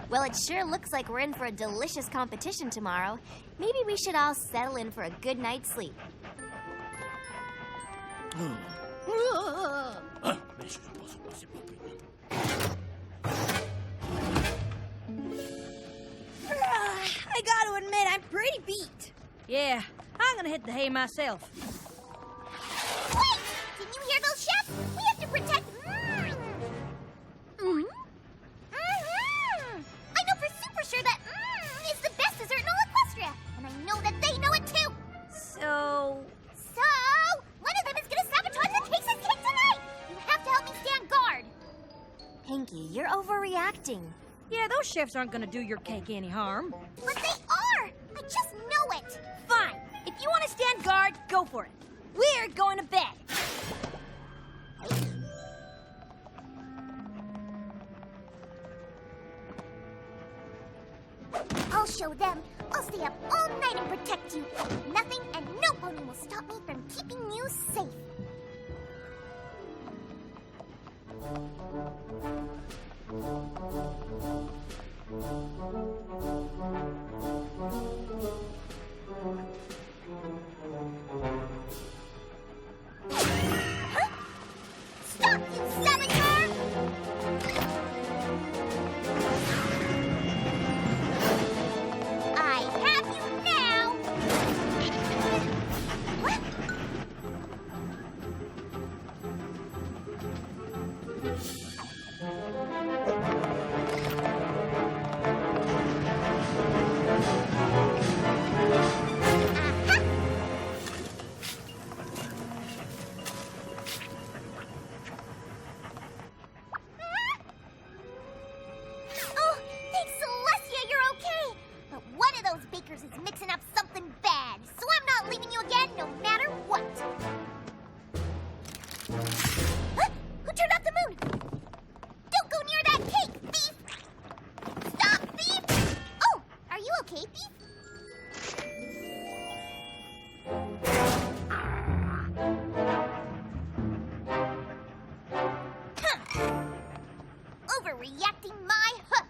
Well, it sure looks like we're in for a delicious competition tomorrow. Maybe we should all settle in for a good night's sleep. I gotta admit, I'm pretty beat. Yeah, I'm gonna hit the hay myself. Wait! Didn't you hear those chefs? We have to protect... I know for super sure that is the best dessert in all Equestria. And I know that they know it too. So, one of them is gonna sabotage the cakes and cake tonight. You have to help me stand guard. Pinkie, you're overreacting. yeah, those chefs aren't gonna do your cake any harm. But they are. I just know it. Fine. If you want to stand guard, go for it. We're going to bed. I'll show them. I'll stay up all night and protect you. Nothing and no pony will stop me from keeping you safe. Huh? Stop, you saboteur! I have you now! What? Oh, thanks, Celestia, you're okay. But one of those bakers is mixing up something bad, so I'm not leaving you again no matter what. Huh? Who turned off the moon? Don't go near that cake, thief! Stop, thief! Oh, are you okay, thief? Huh. Overreacting my huh.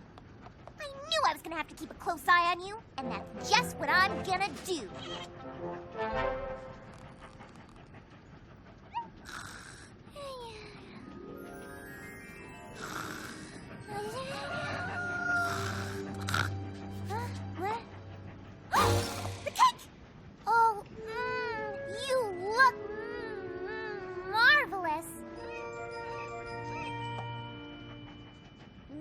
I knew I was gonna have to keep a close eye on you, and that's just what I'm gonna do. Huh? What? The cake! Oh, you look marvelous.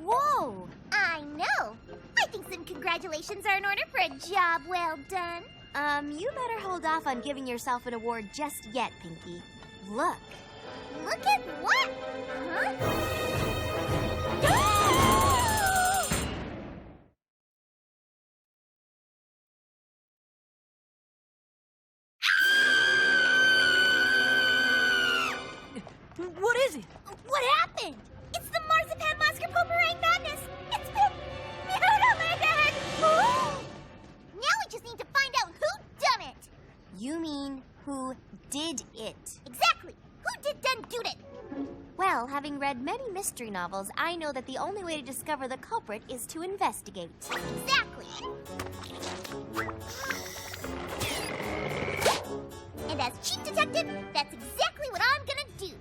Whoa! I know. I think some congratulations are in order for a job well done. You better hold off on giving yourself an award just yet, Pinkie. Look. Look at what? Huh? What is it? What happened? It's the Marzipan Mascarpone Meringue Madness! It's been mutilated! Now we just need to find out who done it! You mean who did it? Exactly! Who did done do it? Well, having read many mystery novels, I know that the only way to discover the culprit is to investigate. Exactly! And as chief detective, that's exactly what I'm gonna do.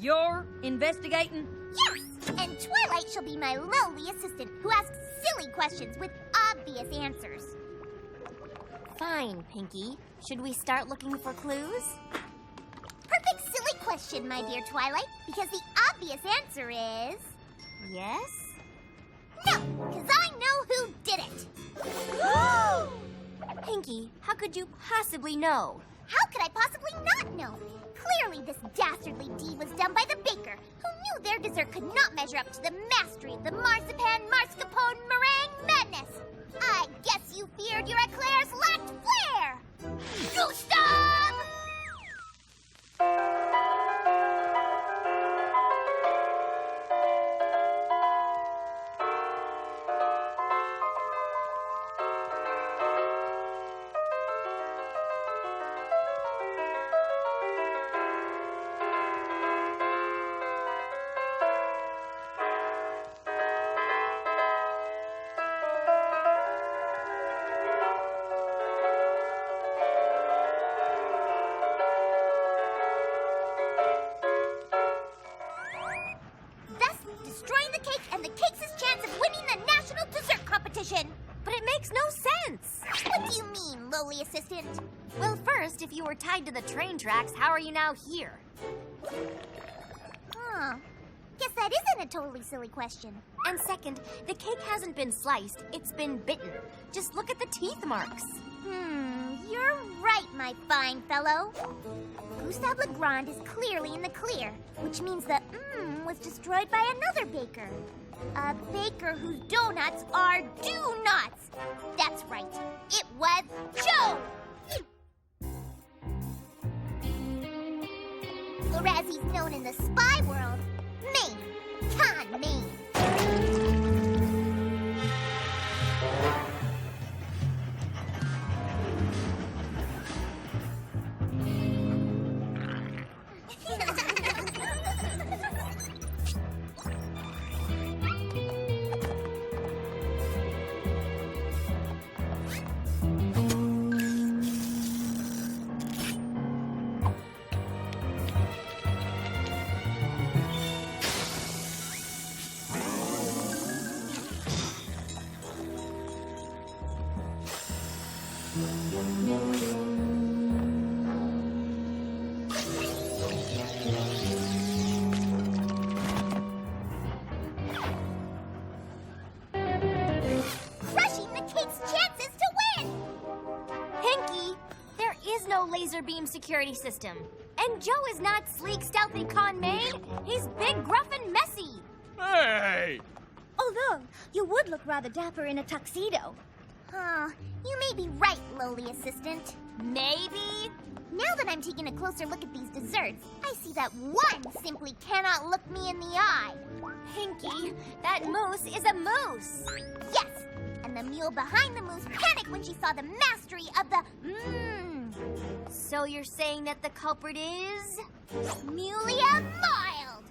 You're investigating? Yes! And Twilight shall be my lowly assistant who asks silly questions with obvious answers. Fine, Pinkie. Should we start looking for clues? Perfect silly question, my dear Twilight, because the obvious answer is... Yes? No, because I know who did it. Pinkie, how could you possibly know? How could I possibly not know? Clearly this dastardly deed was done by the baker, who knew their dessert could not measure up to the mastery of the Marzipan Mascarpone Meringue Madness. I guess you feared your eclairs lacked flair! Gustav! But it makes no sense. What do you mean, lowly assistant? Well, first, if you were tied to the train tracks, how are you now here? Huh. Guess that isn't a totally silly question. And second, the cake hasn't been sliced, it's been bitten. Just look at the teeth marks. You're right, my fine fellow. Gustave Legrand is clearly in the clear, which means the was destroyed by another baker. A baker whose donuts are do-nuts. That's right. It was Joe. Or as he's known in the spy world, Maine. Con Maine. laser beam security system. And Joe is not sleek, stealthy con maid. He's big, gruff, and messy. Hey! Although, you would look rather dapper in a tuxedo. Huh. You may be right, lowly assistant. Maybe. Now that I'm taking a closer look at these desserts, I see that one simply cannot look me in the eye. Pinkie, that moose is a moose. Yes! And the mule behind the moose panicked when she saw the mastery of the So you're saying that the culprit is? Mulia Mild!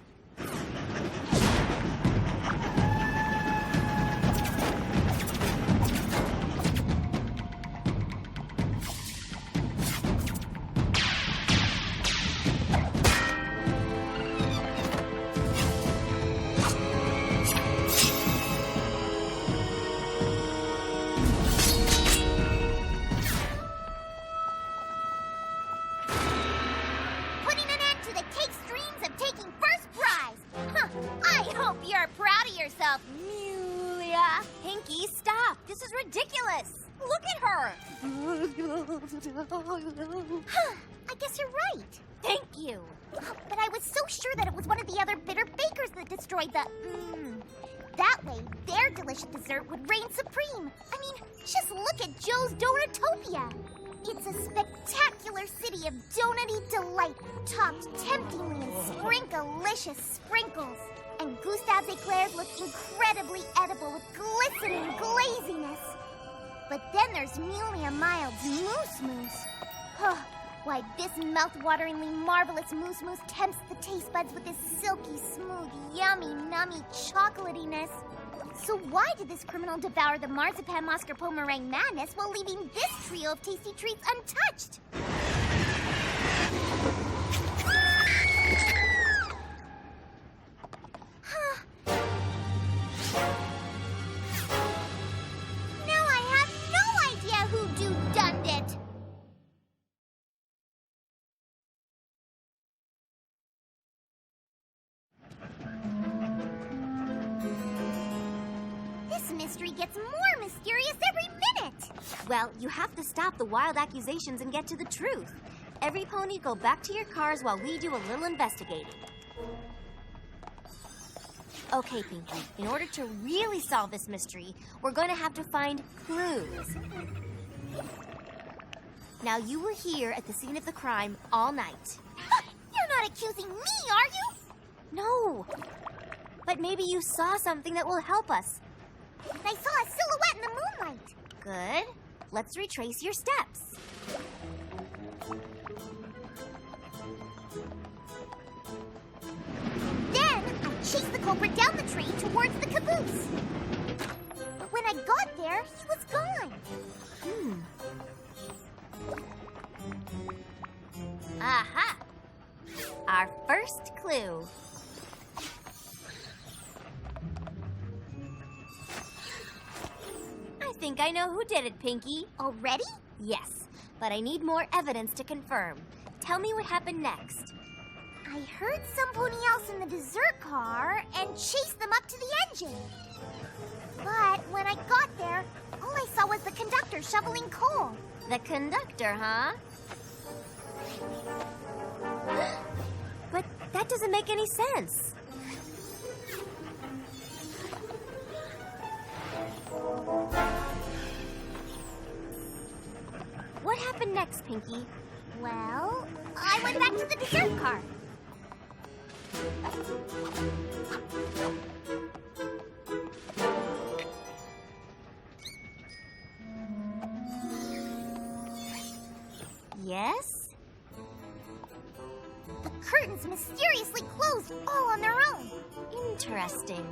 Putting an end to the cake's dreams of taking first prize! Huh, I hope you're proud of yourself, Mulia! Pinkie, stop. This is ridiculous. Look at her. I guess you're right. Thank you. But I was so sure that it was one of the other bitter bakers that destroyed the That way, their delicious dessert would reign supreme. I mean, just look at Joe's Donutopia. It's a spectacular city of donutty delight, topped temptingly in sprinkalicious sprinkles. And Gustave's eclairs look incredibly edible with glistening glaziness. But then there's Mulia Mild's Moose Moose. Why, this mouth-wateringly marvelous Moose Moose tempts the taste buds with this silky, smooth, yummy, nummy chocolatiness. So why did this criminal devour the marzipan mascarpone meringue madness while leaving this trio of tasty treats untouched? Now I have no idea who do-done it. This mystery gets more mysterious every minute. Well, you have to stop the wild accusations and get to the truth. Every pony go back to your cars while we do a little investigating. Okay, Pinkie, in order to really solve this mystery, we're going to have to find clues. Now, you were here at the scene of the crime all night. You're not accusing me, are you? No, but maybe you saw something that will help us. I saw a silhouette in the moonlight. Good. Let's retrace your steps. Then I chased the culprit down the train towards the caboose. But when I got there, he was gone. Aha! Our first clue. I think I know who did it, Pinkie. Already? Yes, but I need more evidence to confirm. Tell me what happened next. I heard some pony else in the dessert car and chased them up to the engine. But when I got there, all I saw was the conductor shoveling coal. The conductor, huh? But that doesn't make any sense. What happened next, Pinkie? Well, I went back to the dessert car. Yes? The curtains mysteriously closed all on their own. Interesting.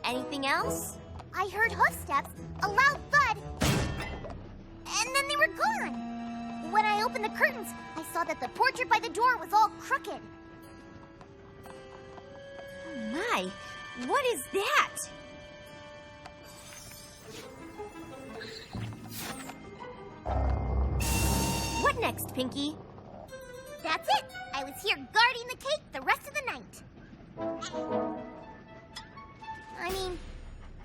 Anything else? I heard hoofsteps, a loud thud, and then they were gone. When I opened the curtains, I saw that the portrait by the door was all crooked. Oh my, what is that? What next, Pinkie? That's it. I was here guarding the cake the rest of the night. I mean,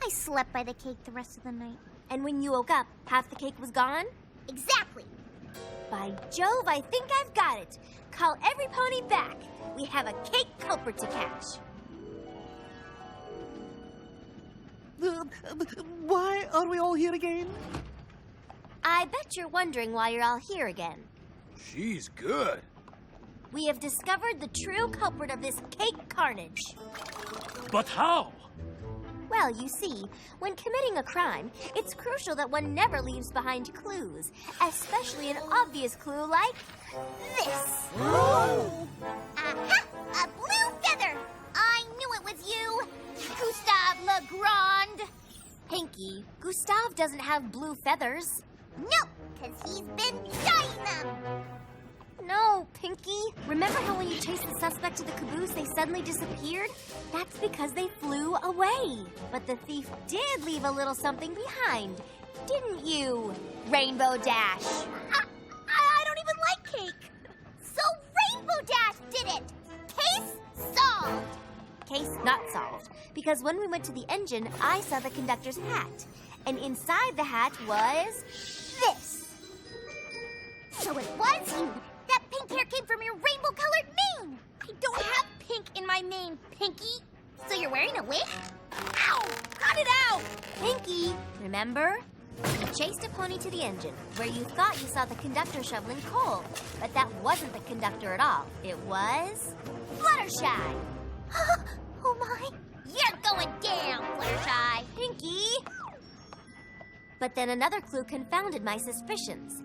I slept by the cake the rest of the night. And when you woke up, half the cake was gone? Exactly. By Jove, I think I've got it. Call every pony back. We have a cake culprit to catch. Why are we all here again? I bet you're wondering why you're all here again. She's good. We have discovered the true culprit of this cake carnage. But how? Well, you see, when committing a crime, it's crucial that one never leaves behind clues, especially an obvious clue like this. Aha! A blue feather! I knew it was you! Gustave Legrand! Pinkie, Gustave doesn't have blue feathers. Nope, because he's been dyeing them! No, Pinkie. Remember how when you chased the suspect to the caboose, they suddenly disappeared? That's because they flew away. But the thief did leave a little something behind, didn't you, Rainbow Dash? I don't even like cake! So Rainbow Dash did it! Case solved! Case not solved, because when we went to the engine, I saw the conductor's hat. And inside the hat was this. So it was you! That pink hair came from your rainbow-colored mane! I don't have pink in my mane, Pinkie. So you're wearing a wig? Ow! Cut it out! Pinkie, remember? You chased a pony to the engine, where you thought you saw the conductor shoveling coal. But that wasn't the conductor at all. It was Fluttershy. Oh my! You're going down, Fluttershy! Pinkie! But then another clue confounded my suspicions.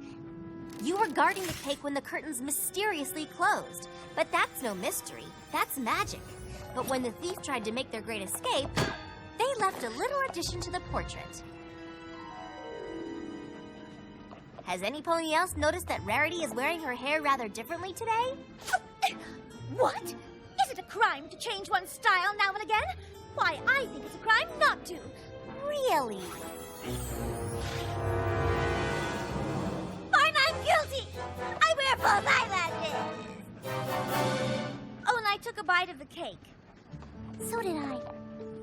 You were guarding the cake when the curtains mysteriously closed. But that's no mystery. That's magic. But when the thief tried to make their great escape, they left a little addition to the portrait. Has any pony else noticed that Rarity is wearing her hair rather differently today? What? Is it a crime to change one's style now and again? Why, I think it's a crime not to. Really? Fine, I'm guilty! I wear false eyelashes! Oh, and I took a bite of the cake. So did I.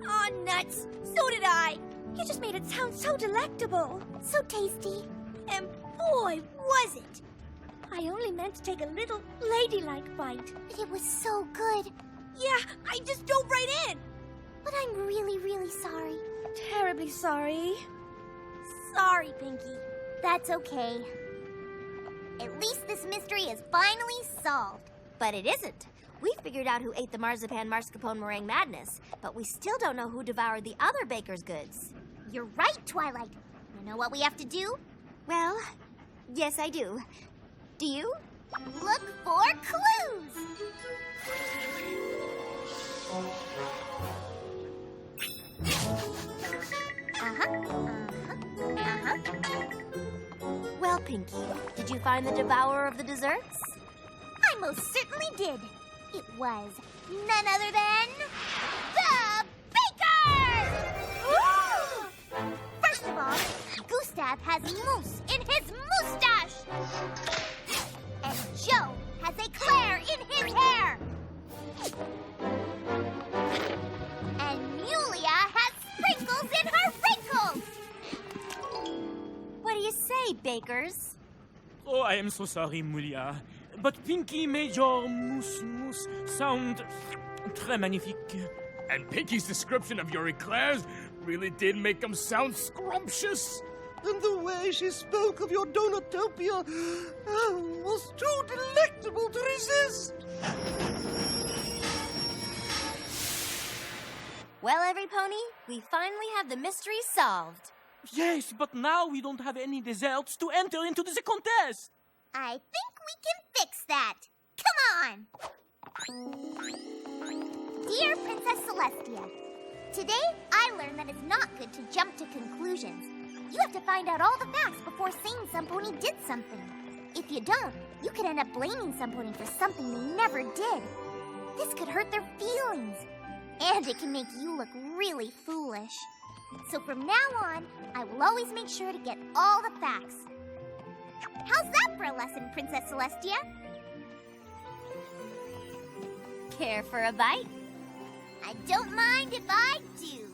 Oh, nuts! So did I! You just made it sound so delectable. So tasty. And boy, was it! I only meant to take a little ladylike bite. But it was so good. Yeah, I just dove right in. But I'm really, really sorry. Terribly sorry. Sorry, Pinkie. That's okay. At least this mystery is finally solved. But it isn't. We figured out who ate the marzipan mascarpone meringue madness, but we still don't know who devoured the other baker's goods. You're right, Twilight. You know what we have to do? Well, yes, I do. Do you? Look for clues! Well, Pinkie, did you find the devourer of the desserts? I most certainly did. It was none other than the baker! First of all, Gustave has mousse in his moustache. And Joe has eclair in his hair. And Mulia has sprinkles in her wrinkles. What do you say, bakers? Oh, I am so sorry, Mulia. But Pinkie made your mousse sound très magnifique. And Pinkie's description of your eclairs really did make them sound scrumptious. And the way she spoke of your donutopia was too delectable to resist. Well, every pony, we finally have the mystery solved. Yes, but now we don't have any desserts to enter into the contest. I think we can fix that. Come on! Dear Princess Celestia, today I learned that it's not good to jump to conclusions. You have to find out all the facts before saying some pony did something. If you don't, you could end up blaming some pony for something they never did. This could hurt their feelings. And it can make you look really foolish. So from now on, I will always make sure to get all the facts. How's that for a lesson, Princess Celestia? Care for a bite? I don't mind if I do.